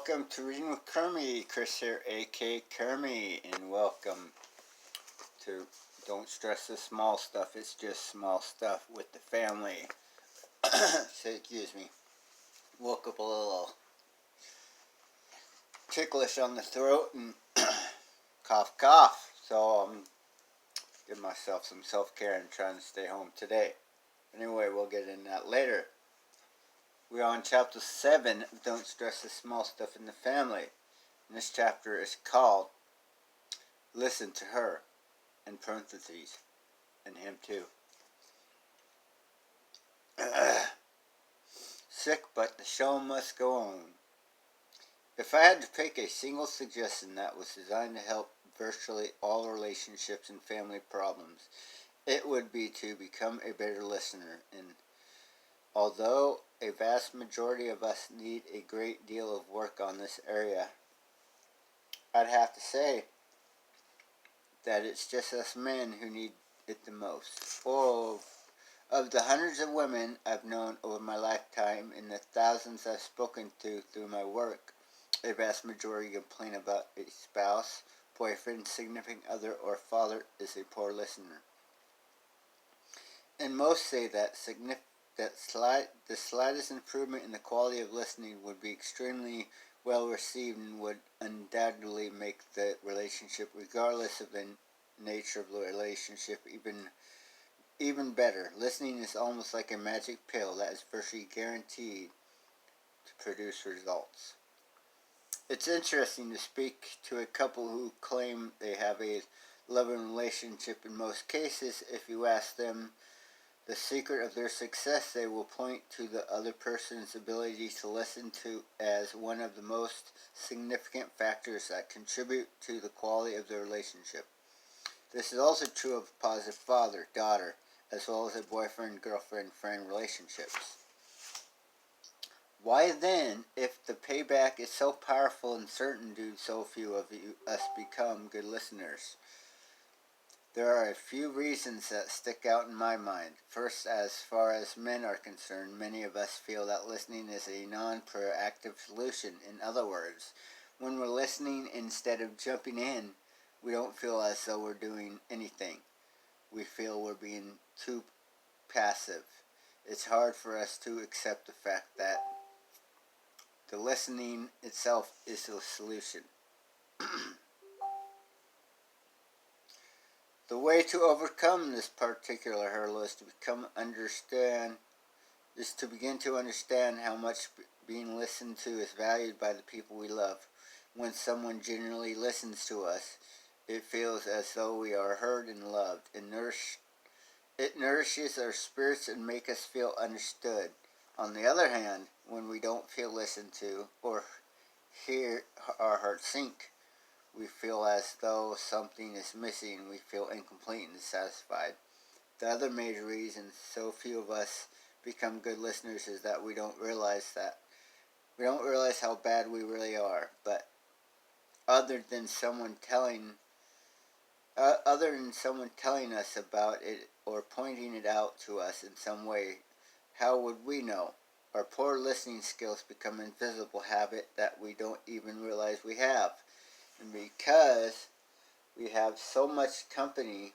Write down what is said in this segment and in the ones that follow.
welcome to Reading with Kermie. Chris here, aka Kermie, and welcome to Don't Stress the Small Stuff. It's just small stuff with the family. Excuse me. Woke up a little ticklish on the throat and cough. So I'm giving myself some self-care and trying to stay home today. Anyway, we'll get into that later. We're on chapter 7 of Don't Stress the Small Stuff in the Family. And this chapter is called Listen to Her, in parentheses, and him too. Sick, but the show must go on. If I had to pick a single suggestion that was designed to help virtually all relationships and family problems, it would be to become a better listener. And although a vast majority of us need a great deal of work on this area, I'd have to say that it's just us men who need it the most. Of the hundreds of women I've known over my lifetime and the thousands I've spoken to through my work, a vast majority complain about a spouse, boyfriend, significant other, or father is a poor listener. And most say that the slightest improvement in the quality of listening would be extremely well received and would undoubtedly make the relationship, regardless of the nature of the relationship, even better. Listening is almost like a magic pill that is virtually guaranteed to produce results. It's interesting to speak to a couple who claim they have a loving relationship. In most cases, if you ask them the secret of their success, they will point to the other person's ability to listen to as one of the most significant factors that contribute to the quality of their relationship. This is also true of positive father-daughter, as well as a boyfriend-girlfriend-friend relationships. Why then, if the payback is so powerful and certain, do so few of us become good listeners? There are a few reasons that stick out in my mind. First, as far as men are concerned, many of us feel that listening is a non-proactive solution. In other words, when we're listening instead of jumping in, we don't feel as though we're doing anything. We feel we're being too passive. It's hard for us to accept the fact that the listening itself is the solution. The way to overcome this particular hurdle is to begin to understand how much being listened to is valued by the people we love. When someone genuinely listens to us, it feels as though we are heard and loved. It nourishes our spirits and makes us feel understood. On the other hand, when we don't feel listened to or hear our hearts sink, we feel as though something is missing. We feel incomplete and dissatisfied. The other major reason so few of us become good listeners is that we don't realize how bad we really are. But other than someone telling us about it or pointing it out to us in some way, how would we know? Our poor listening skills become an invisible habit that we don't even realize we have. And because we have so much company,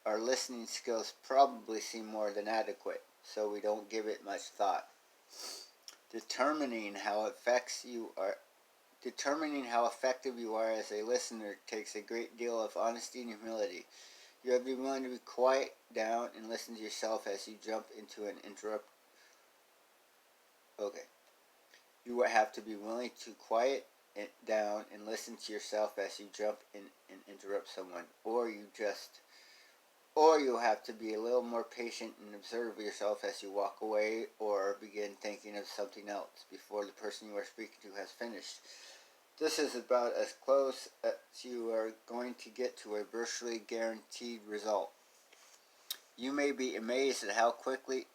our listening skills probably seem more than adequate, so we don't give it much thought. Determining how effective you are as a listener takes a great deal of honesty and humility. You have to be willing to be quiet down and listen to yourself as you jump into an interrupt. You have to be willing to quiet it down and listen to yourself as you jump in and interrupt someone, or you have to be a little more patient and observe yourself as you walk away or begin thinking of something else before the person you are speaking to has finished. This is about as close as you are going to get to a virtually guaranteed result. You may be amazed at how quickly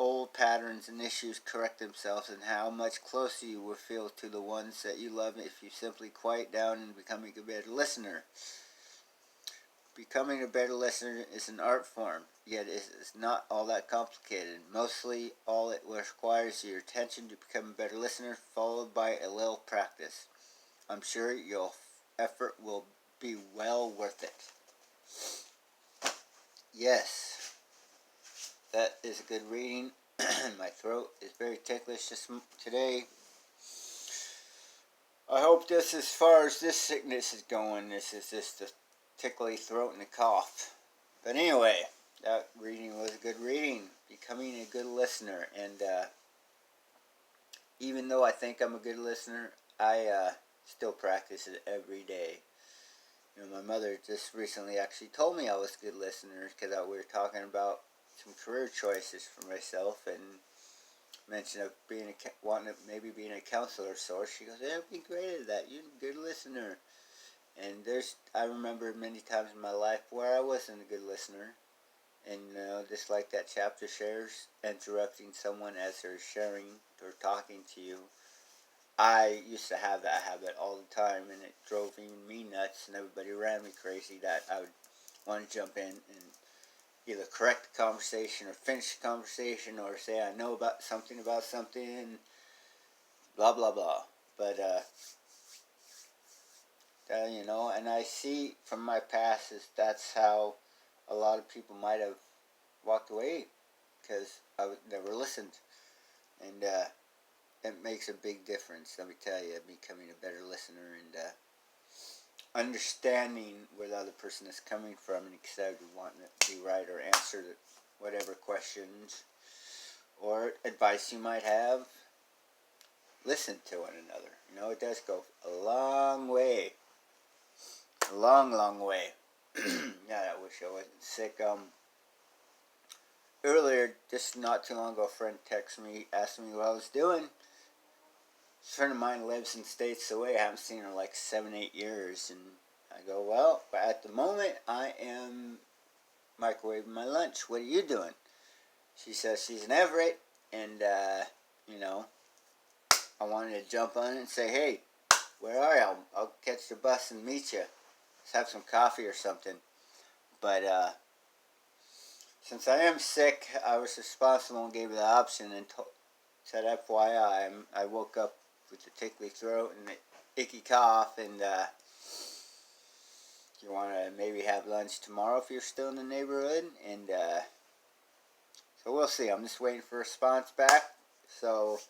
old patterns and issues correct themselves and how much closer you will feel to the ones that you love if you simply quiet down and become a better listener. Becoming a better listener is an art form, yet it is not all that complicated. Mostly, all it requires is your attention to become a better listener, followed by a little practice. I'm sure your effort will be well worth it. Yes, that is a good reading. My throat is very ticklish today. I hope this, as far as this sickness is going, this is just a tickly throat and a cough. But anyway, that reading was a good reading. Becoming a good listener. And even though I think I'm a good listener, I still practice it every day. You know, my mother just recently actually told me I was a good listener because we were talking about some career choices for myself and mentioned of wanting to maybe being a counselor. So she goes, "Yeah, be great at that. You're a good listener." And I remember many times in my life where I wasn't a good listener, and just like that chapter shares, interrupting someone as they're sharing or talking to you. I used to have that habit all the time, and it drove even me nuts, and everybody around me crazy that I would want to jump in and either correct the conversation or finish the conversation or say I know about something, blah blah blah. But and I see from my past is that's how a lot of people might have walked away because I never listened, and it makes a big difference. Let me tell you, becoming a better listener and understanding where the other person is coming from, and instead of wanting to be right or answer whatever questions or advice you might have, listen to one another. It does go a long way. A long, long way. Yeah, I wish I wasn't sick. Earlier, just not too long ago, a friend texted me, asked me what I was doing. A friend of mine lives in states away. I haven't seen her like 7, 8 years. And I go, well, at the moment, I am microwaving my lunch. What are you doing? She says she's in Everett, and, I wanted to jump on it and say, hey, where are you? I'll catch the bus and meet you. Let's have some coffee or something. But, since I am sick, I was responsible and gave her the option and said FYI, I woke up with a tickly throat and an icky cough, and you want to maybe have lunch tomorrow if you're still in the neighborhood, and so we'll see. I'm just waiting for a response back. So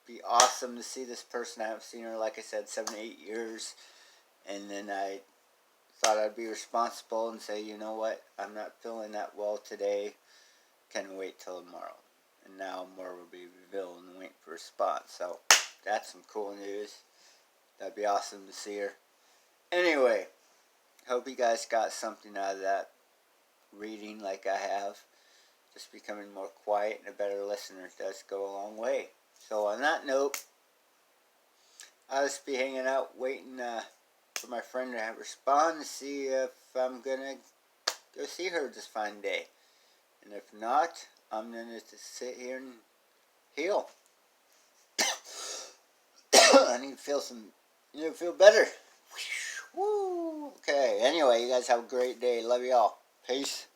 be awesome to see this person. I haven't seen her, like I said, 7, 8 years, and then I thought I'd be responsible and say, you know what, I'm not feeling that well today. Can wait till tomorrow. And now more will be revealed and waiting for a response. So that's some cool news. That'd be awesome to see her. Anyway, hope you guys got something out of that reading like I have. Just becoming more quiet and a better listener does go a long way. So on that note, I'll just be hanging out waiting for my friend to respond to see if I'm going to go see her this fine day. And if not, I'm going to just sit here and heal. I need to feel better. Woo! Okay, anyway, you guys have a great day. Love y'all. Peace.